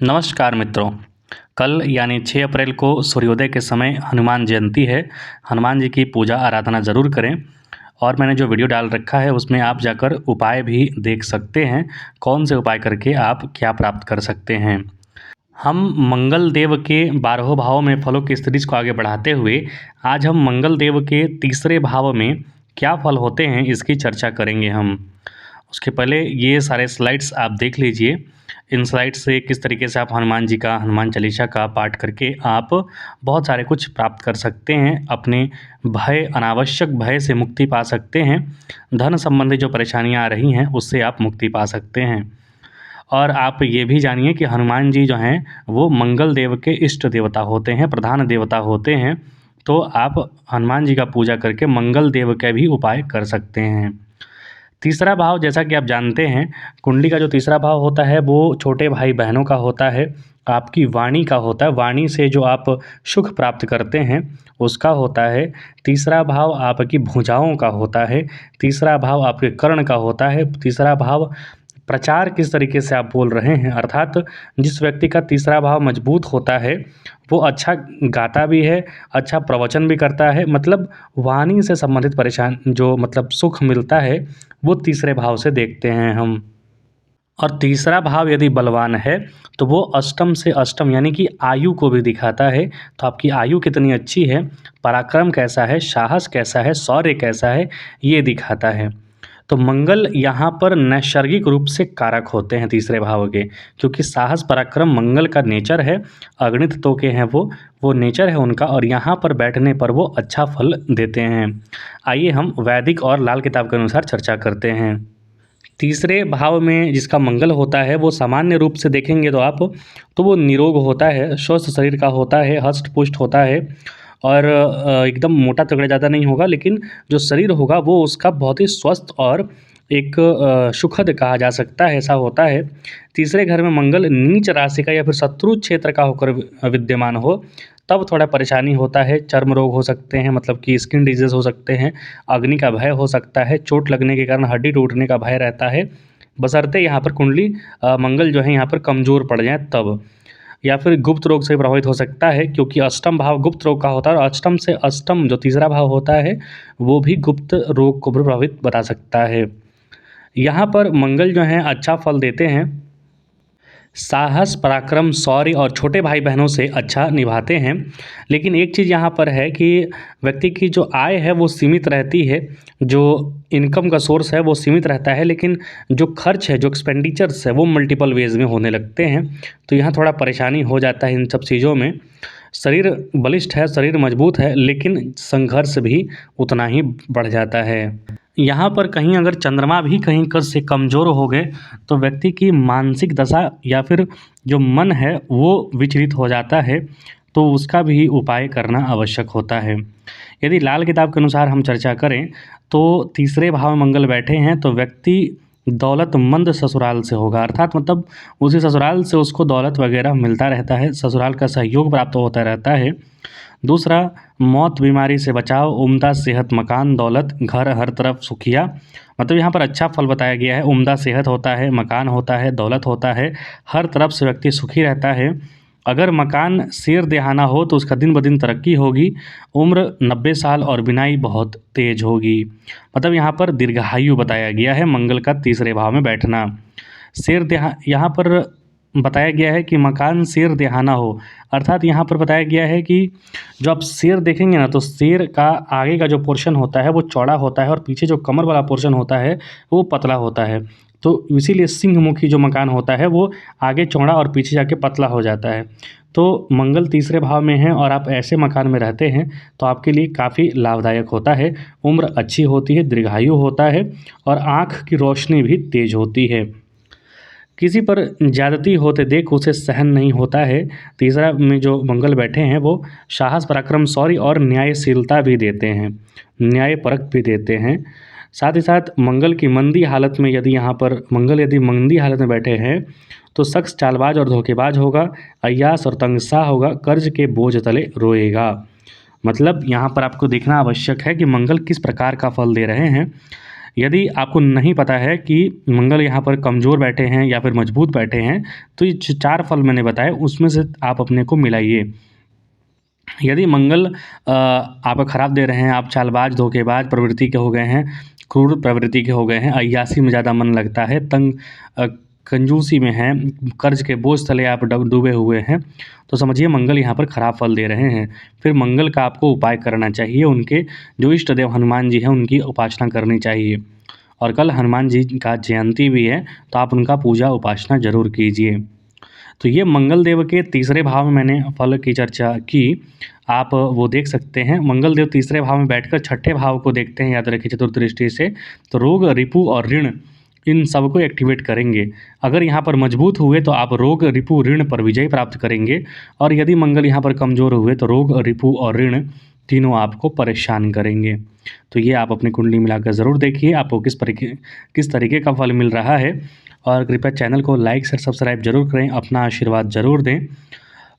नमस्कार मित्रों। कल यानी 6 अप्रैल को सूर्योदय के समय हनुमान जयंती है। हनुमान जी की पूजा आराधना ज़रूर करें और मैंने जो वीडियो डाल रखा है उसमें आप जाकर उपाय भी देख सकते हैं, कौन से उपाय करके आप क्या प्राप्त कर सकते हैं। हम मंगल देव के 12 भावों में फलों की सीरीज को आगे बढ़ाते हुए आज हम मंगल देव के तीसरे भाव में क्या फल होते हैं इसकी चर्चा करेंगे हम। उसके पहले ये सारे स्लाइड्स आप देख लीजिए। इन स्लाइड से किस तरीके से आप हनुमान जी का, हनुमान चालीसा का पाठ करके आप बहुत सारे कुछ प्राप्त कर सकते हैं। अपने भय, अनावश्यक भय से मुक्ति पा सकते हैं। धन संबंधी जो परेशानियां आ रही हैं उससे आप मुक्ति पा सकते हैं। और आप ये भी जानिए कि हनुमान जी जो हैं वो मंगल देव के इष्ट देवता होते हैं, प्रधान देवता होते हैं। तो आप हनुमान जी का पूजा करके मंगल देव के भी उपाय कर सकते हैं। तीसरा भाव, जैसा कि आप जानते हैं, कुंडली का जो तीसरा भाव होता है वो छोटे भाई बहनों का होता है, आपकी वाणी का होता है। वाणी से जो आप सुख प्राप्त करते हैं उसका होता है। तीसरा भाव आपकी भुजाओं का होता है। तीसरा भाव आपके कर्ण का होता है। तीसरा भाव प्रचार किस तरीके से आप बोल रहे हैं, अर्थात जिस व्यक्ति का तीसरा भाव मजबूत होता है वो अच्छा गाता भी है, अच्छा प्रवचन भी करता है। मतलब वाणी से संबंधित परेशान जो मतलब सुख मिलता है वो तीसरे भाव से देखते हैं हम। और तीसरा भाव यदि बलवान है तो वो अष्टम से अष्टम यानी कि आयु को भी दिखाता है। तो आपकी आयु कितनी अच्छी है, पराक्रम कैसा है, साहस कैसा है, शौर्य कैसा है, ये दिखाता है। तो मंगल यहाँ पर नैसर्गिक रूप से कारक होते हैं तीसरे भाव के, क्योंकि साहस पराक्रम मंगल का नेचर है। अग्नि तत्व के हैं वो नेचर है उनका, और यहाँ पर बैठने पर वो अच्छा फल देते हैं। आइए हम वैदिक और लाल किताब के अनुसार चर्चा करते हैं। तीसरे भाव में जिसका मंगल होता है वो सामान्य रूप से देखेंगे तो आप, तो वो निरोग होता है, स्वस्थ शरीर का होता है, हष्ट पुष्ट होता है और एकदम मोटा तगड़ा ज़्यादा नहीं होगा, लेकिन जो शरीर होगा वो उसका बहुत ही स्वस्थ और एक सुखद कहा जा सकता है, ऐसा होता है। तीसरे घर में मंगल नीच राशि का या फिर शत्रु क्षेत्र का होकर विद्यमान हो तब थोड़ा परेशानी होता है। चर्म रोग हो सकते हैं, मतलब कि स्किन डिजीज़ हो सकते हैं, अग्नि का भय हो सकता है, चोट लगने के कारण हड्डी टूटने का भय रहता है, बशर्ते यहाँ पर कुंडली मंगल जो है यहाँ पर कमज़ोर पड़ जाए तब। या फिर गुप्त रोग से प्रभावित हो सकता है, क्योंकि अष्टम भाव गुप्त रोग का होता है और अष्टम से अष्टम जो तीसरा भाव होता है वो भी गुप्त रोग को प्रभावित बता सकता है। यहाँ पर मंगल जो है अच्छा फल देते हैं, साहस पराक्रम शौर्य और छोटे भाई बहनों से अच्छा निभाते हैं। लेकिन एक चीज़ यहाँ पर है कि व्यक्ति की जो आय है वो सीमित रहती है, जो इनकम का सोर्स है वो सीमित रहता है, लेकिन जो खर्च है, जो एक्सपेंडिचर्स है वो मल्टीपल वेज में होने लगते हैं। तो यहाँ थोड़ा परेशानी हो जाता है इन सब चीज़ों में। शरीर बलिष्ठ है, शरीर मजबूत है, लेकिन संघर्ष भी उतना ही बढ़ जाता है। यहाँ पर कहीं अगर चंद्रमा भी कहीं कद से कमज़ोर हो गए तो व्यक्ति की मानसिक दशा या फिर जो मन है वो विचलित हो जाता है, तो उसका भी उपाय करना आवश्यक होता है। यदि लाल किताब के अनुसार हम चर्चा करें तो तीसरे भाव में मंगल बैठे हैं तो व्यक्ति दौलतमंद ससुराल से होगा, अर्थात मतलब उसी ससुराल से उसको दौलत वगैरह मिलता रहता है, ससुराल का सहयोग प्राप्त होता रहता है। दूसरा, मौत बीमारी से बचाव, उम्दा सेहत, मकान, दौलत, घर, हर तरफ सुखिया। मतलब यहाँ पर अच्छा फल बताया गया है। उम्दा सेहत होता है, मकान होता है, दौलत होता है, हर तरफ से व्यक्ति सुखी रहता है। अगर मकान शेर दहाना हो तो उसका दिन ब दिन तरक्की होगी। उम्र 90 साल और बिनाई बहुत तेज होगी। मतलब यहाँ पर दीर्घायु बताया गया है मंगल का तीसरे भाव में बैठना। यहाँ पर बताया गया है कि मकान शेर दहाना हो, अर्थात यहाँ पर बताया गया है कि जो आप शेर देखेंगे ना तो शेर का आगे का जो पोर्शन होता है वो चौड़ा होता है और पीछे जो कमर वाला पोर्शन होता है वो पतला होता है। तो इसीलिए सिंहमुखी जो मकान होता है वो आगे चौड़ा और पीछे जाके पतला हो जाता है। तो मंगल तीसरे भाव में है और आप ऐसे मकान में रहते हैं तो आपके लिए काफ़ी लाभदायक होता है। उम्र अच्छी होती है, दीर्घायु होता है और आँख की रोशनी भी तेज होती है। किसी पर ज़्यादती होते देख उसे सहन नहीं होता है। तीसरा में जो मंगल बैठे हैं वो साहस पराक्रम शौर्य और न्यायशीलता भी देते हैं, न्यायपरक भी देते हैं। साथ ही साथ मंगल की मंदी हालत में यदि यहाँ पर मंगल यदि मंदी हालत में बैठे हैं तो शख्स चालबाज और धोखेबाज होगा, अय्यास और तंगसाह होगा, कर्ज के बोझ तले रोएगा। मतलब यहाँ पर आपको देखना आवश्यक है कि मंगल किस प्रकार का फल दे रहे हैं। यदि आपको नहीं पता है कि मंगल यहाँ पर कमज़ोर बैठे हैं या फिर मजबूत बैठे हैं, तो ये 4 फल मैंने बताए उसमें से आप अपने को मिलाइए। यदि मंगल आपका खराब दे रहे हैं, आप चालबाज़, धोखेबाज़ प्रवृत्ति के हो गए हैं, क्रूर प्रवृत्ति के हो गए हैं, अय्याशी में ज़्यादा मन लगता है, कंजूसी में हैं, कर्ज़ के बोझ तले आप डूबे हुए हैं, तो समझिए मंगल यहाँ पर खराब फल दे रहे हैं। फिर मंगल का आपको उपाय करना चाहिए, उनके जो इष्ट देव हनुमान जी हैं, उनकी उपासना करनी चाहिए। और कल हनुमान जी का जयंती भी है, तो आप उनका पूजा उपासना ज़रूर कीजिए। तो ये मंगल देव के तीसरे भाव में मैंने फल की चर्चा की। आप वो देख सकते हैं, मंगल देव तीसरे भाव में बैठकर छठे भाव को देखते हैं, याद रखिए चतुर्थ दृष्टि से, तो रोग, रिपु और ऋण इन सबको एक्टिवेट करेंगे। अगर यहाँ पर मजबूत हुए तो आप रोग, रिपु, ऋण पर विजय प्राप्त करेंगे, और यदि मंगल यहाँ पर कमज़ोर हुए तो रोग, रिपु और ऋण तीनों आपको परेशान करेंगे। तो ये आप अपनी कुंडली मिलाकर ज़रूर देखिए, आपको किस तरीके का फल मिल रहा है। और कृपया चैनल को लाइक, शेयर, सब्सक्राइब ज़रूर करें, अपना आशीर्वाद ज़रूर दें।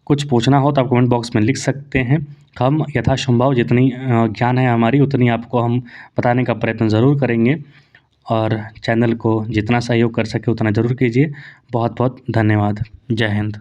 कुछ पूछना हो तो आप कमेंट बॉक्स में लिख सकते हैं। हम यथासंभव जितनी ज्ञान है हमारी उतनी आपको हम बताने का प्रयत्न ज़रूर करेंगे, और चैनल को जितना सहयोग कर सके उतना ज़रूर कीजिए। बहुत बहुत धन्यवाद। जय हिंद।